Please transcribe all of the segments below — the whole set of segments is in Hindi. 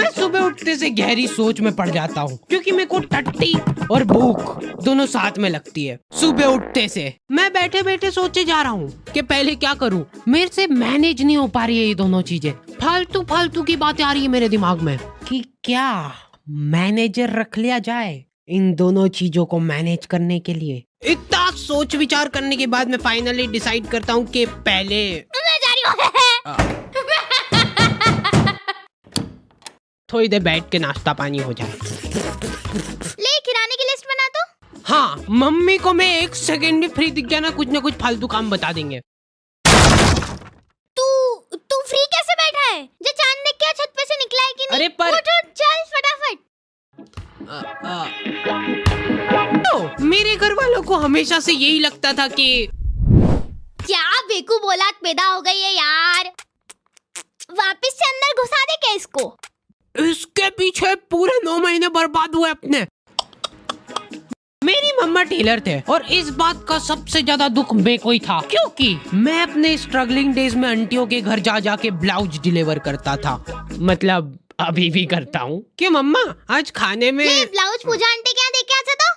मैं सुबह उठते से गहरी सोच में पड़ जाता हूँ, क्योंकि मेरे को टट्टी और भूख दोनों साथ में लगती है। सुबह उठते से मैं बैठे बैठे सोचे जा रहा हूँ कि पहले क्या करूँ। मेरे से मैनेज नहीं हो पा रही है ये दोनों चीजें। फालतू फालतू की बातें आ रही है मेरे दिमाग में कि क्या मैनेजर रख लिया जाए इन दोनों चीजों को मैनेज करने के लिए। इतना सोच विचार करने के बाद मैं फाइनली डिसाइड करता हूँ कि पहले मैं जा रही हूँ। थोड़ी देर बैठ के नाश्ता पानी हो जाए। ले किराने की लिस्ट बना दो। हाँ, मम्मी को मैं 1 सेकंड भी फ्री दिख गया ना कुछ फालतू काम बता देंगे। तू फ्री कैसे बैठा है? जो चांद देख के छत पे से निकला है कि नहीं? अरे पर उठ चल फटाफट। तो मेरे घर वालों को हमेशा से यही लगता था कि क्या बेवकूफ औलाद पैदा हो गई है यार। वापस से अंदर घुसा दे क्या इसको? इसके पीछे पूरे 9 महीने बर्बाद हुए अपने। मेरी मम्मा टेलर थे और इस बात का सबसे ज्यादा दुख मेरे को ही था, क्योंकि मैं अपने स्ट्रगलिंग डेज में आंटियों के घर जा जाके ब्लाउज डिलीवर करता था। मतलब अभी भी करता हूँ। क्यों मम्मा, आज खाने में ब्लाउज पूजा आंटी क्या देख के आ जाता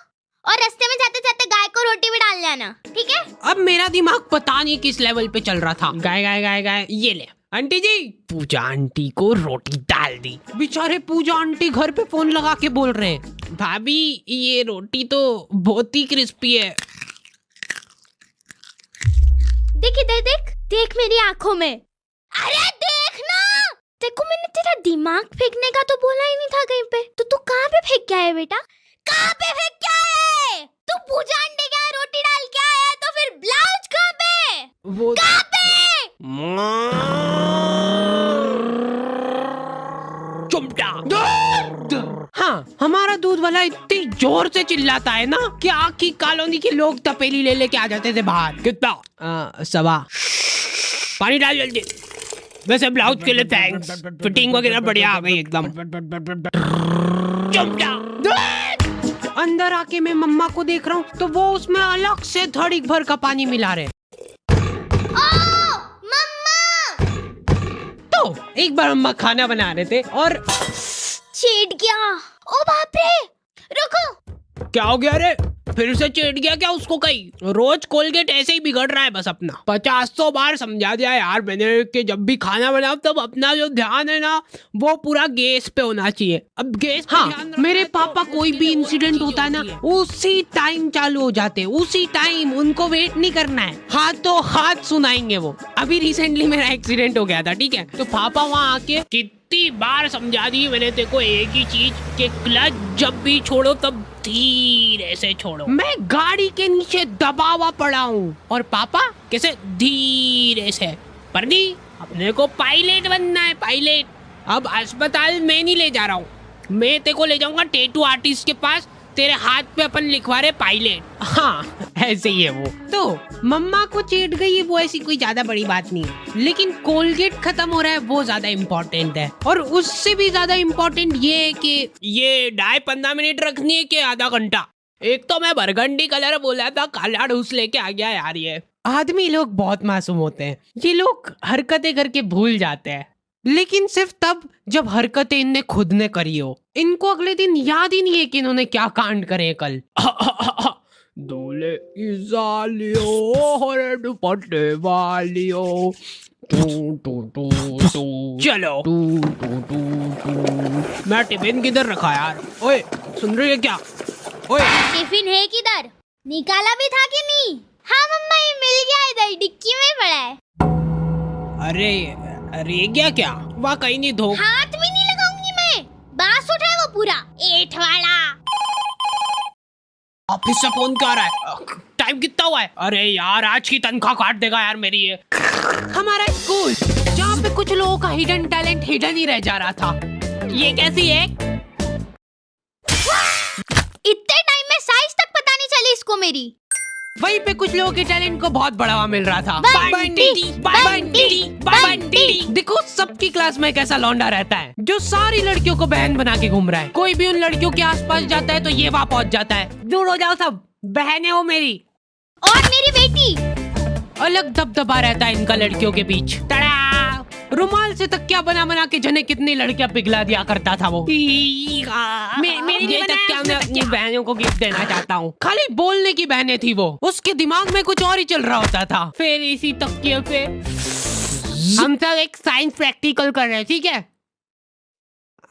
और रास्ते में जाते जाते गाय को रोटी भी डाल जाना, ठीक है? अब मेरा दिमाग पता नहीं किस लेवल पे चल रहा था। गाय गाय गाय गाय, ये ले आंटी जी। पूजा आंटी को रोटी डाल दी। बेचारे पूजा आंटी घर पे फोन लगा के बोल रहे हैं, भाभी ये रोटी तो बहुत ही क्रिस्पी है। देख इधर देख मेरी आंखों में। अरे देख ना, देखो मैंने तेरा दिमाग फेंकने का तो बोला ही नहीं था कहीं पे। तो तू कहाँ पे फेंक के आया बेटा? कहाँ पे फेंक के आया है? तू पूजा आंटी के यहाँ रोटी डाल के आया है, तो फिर ब्लाउज कहाँ पे? वो कहाँ पे? हाँ, हमारा दूध वाला इतनी जोर से चिल्लाता है ना कि आखी कॉलोनी के लोग तपेली ले लेके आ जाते थे बाहर। कितना? 1.25। पानी डाल जल्दी। वैसे ब्लाउज के लिए थैंक्स, फिटिंग वगैरह बढ़िया आ गई एकदम। अंदर आके मैं मम्मा को देख रहा हूँ तो वो उसमें अलग से धड़ी भर का पानी मिला रहे। तो एक बार मम्मा खाना बना रहे थे और छेड़ गया। ओ बाप रे, रुको। क्या हो गया रे? फिर से चेट गया क्या उसको? कहीं रोज कोलगेट ऐसे ही बिगड़ रहा है बस अपना। 50 बार समझा दिया यार मैंने कि जब भी खाना बनाओ तब अपना जो ध्यान है ना वो पूरा गैस पे होना चाहिए। अब गैस पे हाँ, मेरे पापा कोई भी इंसिडेंट होता है ना उसी टाइम चालू हो जाते हैं, उसी टाइम। उनको वेट नहीं करना है, हाथों हाथ सुनाएंगे वो। अभी रिसेंटली मेरा एक्सीडेंट हो गया था, ठीक है? तो पापा वहाँ आके कितनी बार समझा दी मैंने तेरे को एक ही चीज कि क्लच जब भी छोड़ो तब धीरे से छोड़ो। मैं गाड़ी के नीचे दबा हुआ पड़ा हूँ और पापा कैसे धीरे से। पर नहीं, अपने को पायलट बनना है, पायलट। अब अस्पताल में नहीं ले जा रहा हूँ, मैं तेरे को ले जाऊंगा टैटू आर्टिस्ट के पास। तेरे हाथ पे अपन लिखवा रहे पायलट। हाँ ऐसे ही है वो। तो मम्मा को चेट गई वो ऐसी कोई ज्यादा बड़ी बात नहीं है, लेकिन कोलगेट खत्म हो रहा है वो ज्यादा इम्पोर्टेंट है। और उससे भी ज्यादा इम्पोर्टेंट ये है कि ये डाई 15 मिनट रखनी है कि आधा घंटा। एक तो मैं बरगंडी कलर बोला था, काला ढूस लेके आ गया यार। ये आदमी लोग बहुत मासूम होते हैं, ये लोग हरकतें करके भूल जाते हैं, लेकिन सिर्फ तब जब हरकतें इनने खुद ने करी हो। इनको अगले दिन याद ही नहीं है कि इन्होंने क्या कांड करे कल। दूल्हे की सालियों हरे दुपट्टे वालियों, चलो। मैं टिफिन किधर रखा यार? ओए सुन रही है क्या? ओए टिफिन है किधर? निकाला भी था कि नहीं? हाँ मम्मा, ये मिल गया, इधर डिक्की में पड़ा है। अरे क्या? वहाँ कहीं नहीं धो। हाथ भी नहीं लगाऊंगी मैं, बांस उठाए वो पूरा एठ वाला। ऑफिस से फोन क्या आ रहा है? टाइम कितना हुआ है? अरे यार आज की तनख्वाह काट देगा यार मेरी ये। हमारा स्कूल जहाँ पे कुछ लोगों का हिडन टैलेंट हिडन ही रह जा रहा था, ये कैसी है? इतने टाइम में साइज तक पता नहीं चली इसको मेरी। वहीं पे कुछ लोगों के टैलेंट को बहुत बढ़ावा मिल रहा था। बंटी। देखो सबकी क्लास में एक ऐसा लौंडा रहता है जो सारी लड़कियों को बहन बना के घूम रहा है। कोई भी उन लड़कियों के आसपास जाता है तो ये वहाँ पहुँच जाता है। दूर हो जाओ सब, बहन है वो मेरी। और मेरी बेटी। अलग दबदबा रहता है इनका लड़कियों के बीच। रुमाल से तकिया बना बना के जने कितनी लड़कियां पिघला दिया करता था वो। मेरी ये तकिया मैं अपनी बहनों को गिफ्ट देना चाहता हूँ। खाली बोलने की बहनें थी वो, उसके दिमाग में कुछ और ही चल रहा होता था। फिर इसी तकिए पे हम सब एक साइंस प्रैक्टिकल कर रहे हैं, ठीक है।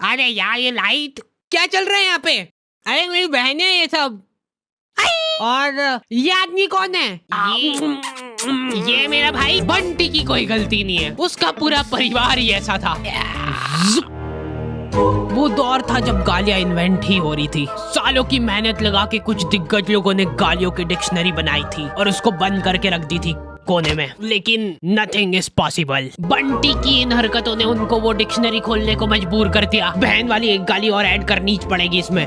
अरे यार ये लाइट क्या चल रहा है यहाँ पे? अरे मेरी बहनें ये सब। और ये आदमी कौन है? ये मेरा भाई बंटी की कोई गलती नहीं है, उसका पूरा परिवार ही ऐसा था। वो दौर था जब गालियां इन्वेंट ही हो रही थी। सालों की मेहनत लगा के कुछ दिग्गज लोगों ने गालियों की डिक्शनरी बनाई थी और उसको बंद करके रख दी थी कोने में, लेकिन नथिंग इज पॉसिबल। बंटी की इन हरकतों ने उनको वो डिक्शनरी खोलने को मजबूर कर दिया। बहन वाली एक गाली और ऐड करनी पड़ेगी इसमें।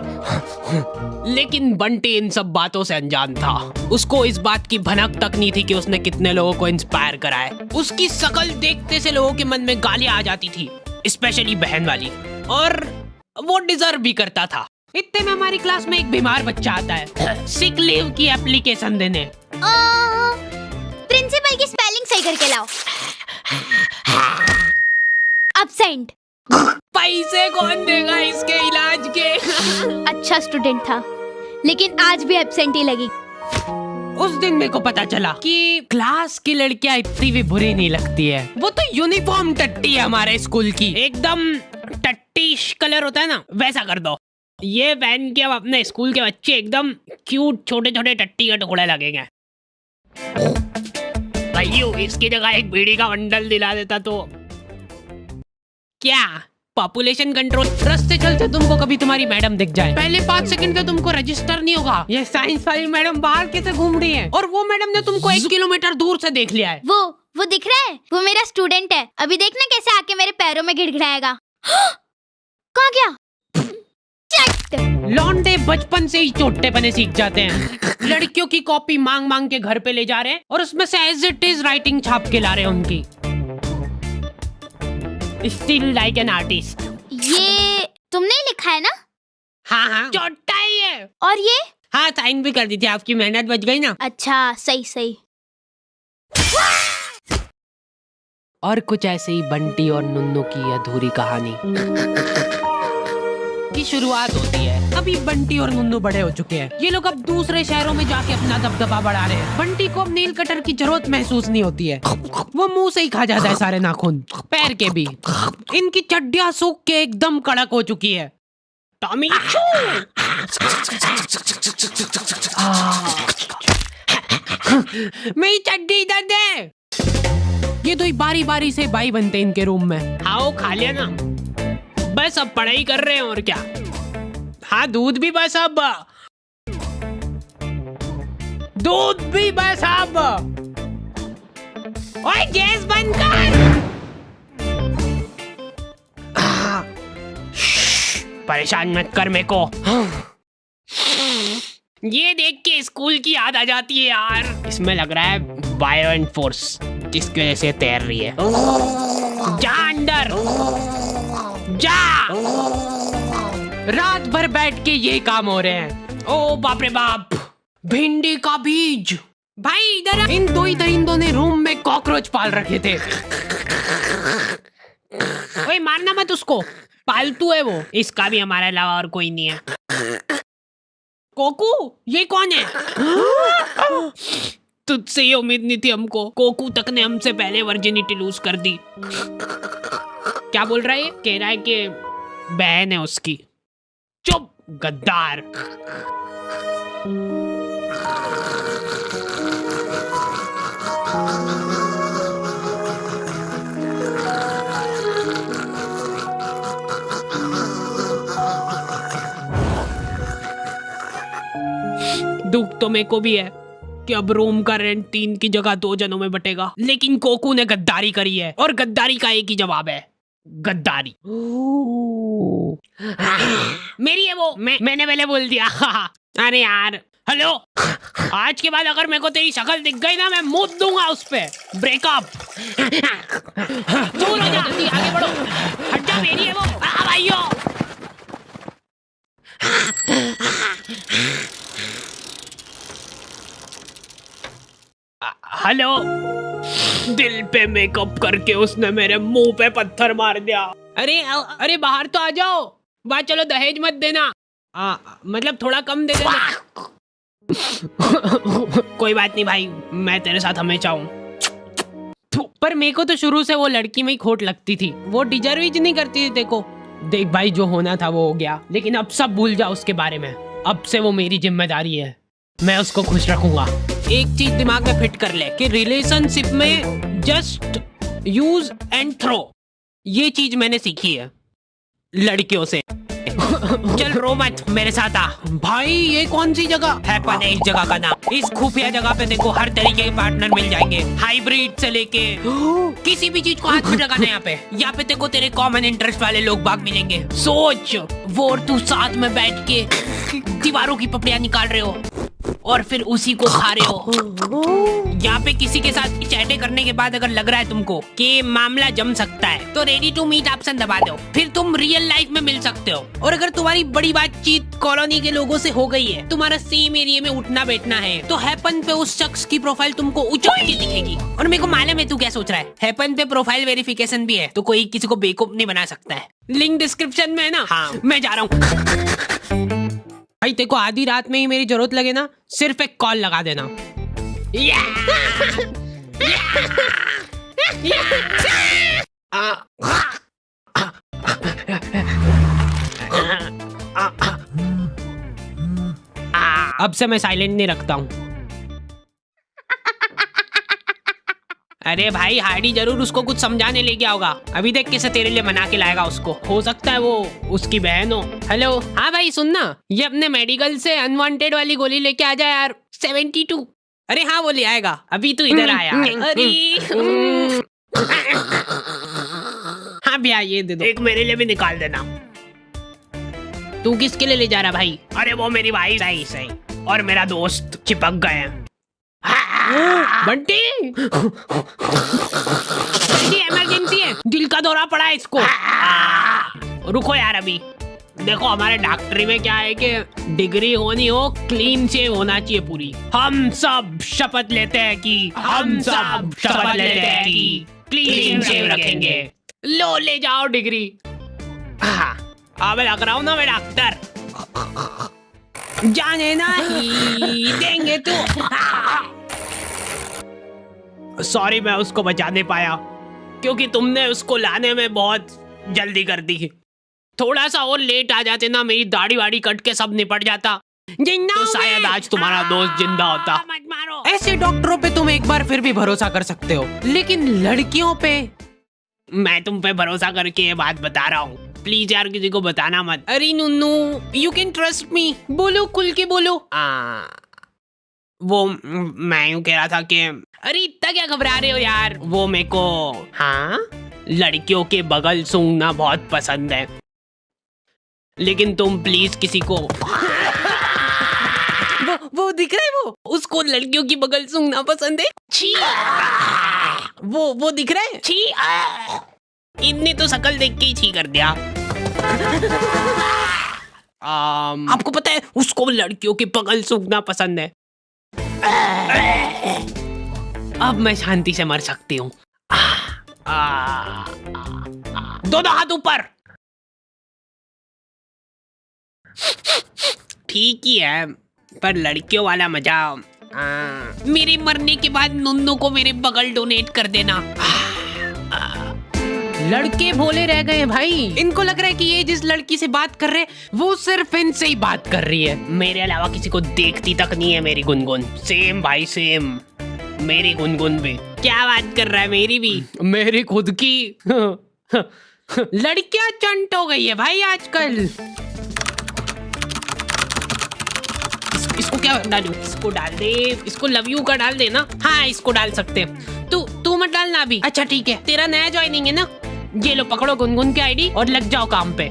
लेकिन बंटी इन सब बातों से अनजान था। उसको इस बात की भनक तक नहीं थी कि उसने कितने लोगों को इंस्पायर करा है। उसकी शकल देखते से लोगों के मन में गालियां आ जाती थी, स्पेशली बहन वाली, और वो डिजर्व भी करता था। इतने में हमारी क्लास में एक बीमार बच्चा आता है सिक लीव की एप्लीकेशन देने। प्रिंसिपल की स्पेलिंग सही करके लाओ। एब्सेंट। पैसे कौन देगा इसके इलाज के? अच्छा स्टूडेंट था, लेकिन आज भी एब्सेंट ही लगी। उस दिन मेरे को पता चला कि क्लास की लड़कियां इतनी भी बुरी नहीं लगती है। वो तो यूनिफॉर्म टट्टी है हमारे स्कूल की, एकदम टट्टीश कलर होता है ना, वैसा कर दो। ये पहन के अब अपने स्कूल के बच्चे एकदम क्यूट छोटे छोटे टट्टी के टुकड़े लगेंगे। भाइयों इसकी जगह एक बीड़ी का बंडल दिला देता तो क्या पॉपुलेशन कंट्रोल। रास्ते चलते तुमको कभी तुम्हारी मैडम दिख जाए, पहले 5 सेकंड तो तुमको रजिस्टर नहीं होगा ये साइंस वाली मैडम बाहर कैसे घूम रही है, और वो मैडम ने तुमको 1 किलोमीटर दूर से देख लिया है। वो दिख रहा है, वो मेरा स्टूडेंट है। अभी देखना कैसे आके मेरे पैरों में गिड़गिड़ाएगा। कहाँ गया? लौंडे बचपन से ही चोटे बने सीख जाते हैं। लड़कियों की कॉपी मांग मांग के घर पे ले जा रहे हैं और उसमें से एज इट इज राइटिंग छाप के ला रहे हैं उनकी। Still like an artist. ये तुमने लिखा है ना? हाँ हाँ चोटा ही है। और ये? हाँ साइन भी कर दी थी, आपकी मेहनत बच गई ना। अच्छा सही। और कुछ ऐसे ही बंटी और नुन्नू की अधूरी कहानी की शुरुआत होती है। अभी बंटी और नुन्नू बड़े हो चुके हैं। ये लोग अब दूसरे शहरों में जाके अपना दबदबा बढ़ा रहे हैं। बंटी को अब नेल कटर की जरूरत महसूस नहीं होती है, वो मुंह से ही खा जाता है सारे नाखून, पैर के भी। इनकी चड्डियां सूख के एकदम कड़क हो चुकी है। टॉमी मेरी चड्डी इधर दे। ये दो बारी बारी से भाई बनते इनके रूम में। आओ खा लिया ना, बस अब पढ़ाई कर रहे हैं और क्या। हाँ दूध भी बस अब, दूध भी बस अब। ओए गैस बंद कर। परेशान मत कर मेरे को। ये देख के स्कूल की याद आ जाती है यार। इसमें लग रहा है बायो एंड फोर्स जिसकी वजह से तैर रही है। जा अंदर जा। रात भर बैठ के ये काम हो रहे हैं। ओ बाप रे बाप, भिंडी का बीज। भाई इधर इन दो ही दरिंदों ने रूम में कॉकरोच पाल रखे थे। ओए मारना मत उसको, पालतू है वो। इसका भी हमारे अलावा और कोई नहीं है। कोकू ये कौन है? तुझसे ये उम्मीद नहीं थी हमको। कोकू तक ने हमसे पहले वर्जिनिटी लूज कर दी। क्या बोल रहा है? कह रहा है कि बहन है उसकी। चुप गद्दार। दुख तो मेरे को भी है कि अब रूम का रेंट 3 की जगह 2 जनों में बटेगा, लेकिन कोकू ने गद्दारी करी है और गद्दारी का एक ही जवाब है, गद्दारी। मेरी है वो, मैंने पहले बोल दिया। अरे यार हेलो, आज के बाद अगर मेरे को तेरी शक्ल दिख गई ना, मैं मुंह दूंगा उस पे। ब्रेकअप। दूर हो जा, जल्दी आगे बढ़ो। हट जा, मेरी है वो। भाइयों हेलो दिल पे मेकअप करके उसने मेरे मुंह पे पत्थर मार दिया। अरे अरे बाहर तो आ जाओ। बाहर चलो, दहेज मत देना। मतलब थोड़ा कम दे देना। कोई बात नहीं भाई, मैं तेरे साथ हमेशा हूँ। पर मेरे को तो शुरू से वो लड़की में ही खोट लगती थी। वो डिजर्व ही नहीं करती थी देखो। देख भाई, जो होना था वो हो गया, लेकिन अब सब भूल जा उसके बारे में। अब से वो मेरी जिम्मेदारी है, मैं उसको खुश रखूंगा। एक चीज दिमाग में फिट कर ले कि रिलेशनशिप में जस्ट यूज एंड थ्रो, ये चीज मैंने सीखी है लड़कियों से। चल रो मत, मेरे साथ आ। भाई ये कौन सी जगह है? पता है इस जगह का नाम। इस खुफिया जगह पे देखो हर तरीके के पार्टनर मिल जाएंगे, हाइब्रिड से लेके किसी भी चीज को हाथ में लगाना। यहाँ पे देखो तेरे कॉमन इंटरेस्ट वाले लोग बाग मिलेंगे। सोच, वो और तू साथ में बैठ के दीवारों की पपड़ियां निकाल रहे हो और फिर उसी को खा रहे हो। यहाँ पे किसी के साथ चैटे करने के बाद अगर लग रहा है तुमको कि मामला जम सकता है, तो रेडी टू मीट ऑप्शन दबा दो, फिर तुम रियल लाइफ में मिल सकते हो। और अगर तुम्हारी बड़ी बातचीत कॉलोनी के लोगों से हो गई है, तुम्हारा सेम एरिया में उठना बैठना है, तो हैपन पे उस शख्स की प्रोफाइल तुमको ऊंची दिखेगी। और मेरे को मालूम है तू क्या सोच रहा है, हैपन पे प्रोफाइल वेरिफिकेशन भी है, तो कोई किसी को बेवकूफ नहीं बना सकता है। लिंक डिस्क्रिप्शन में है ना। हाँ, मैं जा रहा हूँ। भाई तेको आधी रात में ही मेरी जरूरत लगे ना, सिर्फ एक कॉल लगा देना। अब से मैं साइलेंट नहीं रखता हूँ। अरे भाई हार्डी जरूर उसको कुछ समझाने ले गया होगा। अभी देख कैसे तेरे लिए मना के लाएगा उसको। हो सकता है वो उसकी बहन हो। हेलो, हाँ भाई सुनना, ये अपने मेडिकल से अनवांटेड वाली गोली लेके आ जाए यार। 72। अरे हाँ वो ले आएगा, अभी तू इधर आया। अरे हाँ भैया ये दे दो। एक मेरे लिए भी निकाल देना। तू किसके लिए ले जा रहा भाई? अरे वो मेरी भाई। सही सही। और मेरा दोस्त चिपक गए हैं। बंटी, इमरजेंसी है, दिल का दौरा पड़ा है इसको। रुको यार, अभी देखो हमारे डॉक्टरी में क्या है कि डिग्री होनी हो, क्लीन शेव होना चाहिए पूरी। हम सब शपथ लेते हैं कि क्लीन शेव रखेंगे। लो ले जाओ डिग्री। अब लग रहा हूँ ना मैं डॉक्टर। जाने ना ही देंगे तू। सॉरी, मैं उसको बचा नहीं पाया क्योंकि तुमने उसको लाने में बहुत जल्दी कर दी। थोड़ा सा और लेट आ जाते ना, मेरी दाढ़ी वाड़ी कट के सब निपट जाता, तो शायद आज तुम्हारा दोस्त जिंदा होता। मत मारो। ऐसे डॉक्टरों पे तुम एक बार फिर भी भरोसा कर सकते हो, लेकिन लड़कियों पे मैं तुम पे भरोसा करके ये बात बता रहा हूँ। प्लीज यार किसी को बताना मत। अरे नुन्नू, यू कैन ट्रस्ट मी। बोलो, खुल के बोलो। वो मैं यूं कह रहा था कि अरे इतना क्या घबरा रहे हो यार, वो मेरे को हाँ लड़कियों के बगल सूंघना बहुत पसंद है, लेकिन तुम प्लीज किसी को वो दिख रहा है, वो उसको लड़कियों की बगल सूंघना पसंद है। छी, वो दिख रहा है। छी, इनने तो शकल देख के ही छी कर दिया। आपको पता है उसको लड़कियों की बगल सूंघना पसंद है। अब मैं शांति से मर सकती हूँ। दोनों हाथ ऊपर। ठीक ही है, पर लड़कियों वाला मजा। मेरे मरने के बाद नुन्नू को मेरे बगल डोनेट कर देना। लड़के भोले रह गए भाई, इनको लग रहा है कि ये जिस लड़की से बात कर रहे वो सिर्फ इनसे ही बात कर रही है, मेरे अलावा किसी को देखती तक नहीं है मेरी गुनगुन। सेम भाई सेम, मेरी गुनगुन भी। क्या बात कर रहा है, मेरी भी, मेरी खुद की। लड़कियां चंट हो गई है भाई आजकल। इसको क्या डालूं? इसको डाल दे, इसको लव यू का डाल दे ना। हाँ इसको डाल सकते हैं। तू मत डालना अभी। अच्छा ठीक है, तेरा नया ज्वाइनिंग है ना। ये लो पकड़ो गुनगुन की आईडी और लग जाओ काम पे।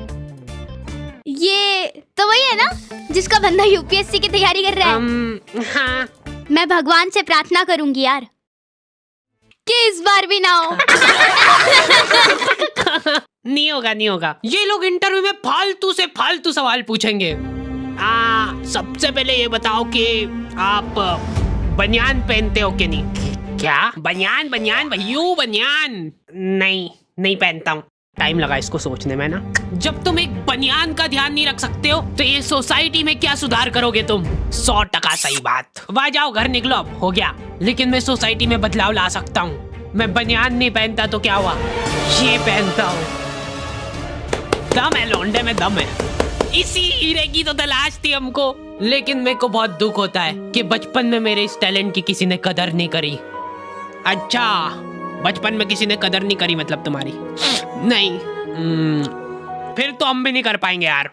ये तो वही है ना जिसका बंदा यूपीएससी की तैयारी कर रहा है। हाँ। मैं भगवान से प्रार्थना करूंगी यार कि इस बार भी ना हो। नहीं होगा। ये लोग इंटरव्यू में फालतू से फालतू सवाल पूछेंगे। सबसे पहले ये बताओ कि आप बनियान पहनते हो कि नहीं। क्या? बनियान बनियान भैयू बनियान? नहीं पहनता हूँ। टाइम लगा इसको सोचने में ना। जब तुम एक बनियान का ध्यान नहीं रख सकते हो तो ये सोसाइटी में क्या सुधार करोगे तुम? 100% सही बात। वाह जाओ घर निकलो, अब हो गया। लेकिन मैं सोसाइटी में बदलाव ला सकता हूँ। मैं बनियान नहीं पहनता तो क्या हुआ, ये पहनता हूँ। दम है लौंडे में, दम है। इसी हीरे की तो तलाश थी हमको। लेकिन मेरे को बहुत दुख होता है कि बचपन में मेरे इस टैलेंट की किसी ने कदर नहीं करी। अच्छा, बचपन में किसी ने कदर नहीं करी मतलब तुम्हारी? नहीं, फिर तो हम भी नहीं कर पाएंगे यार।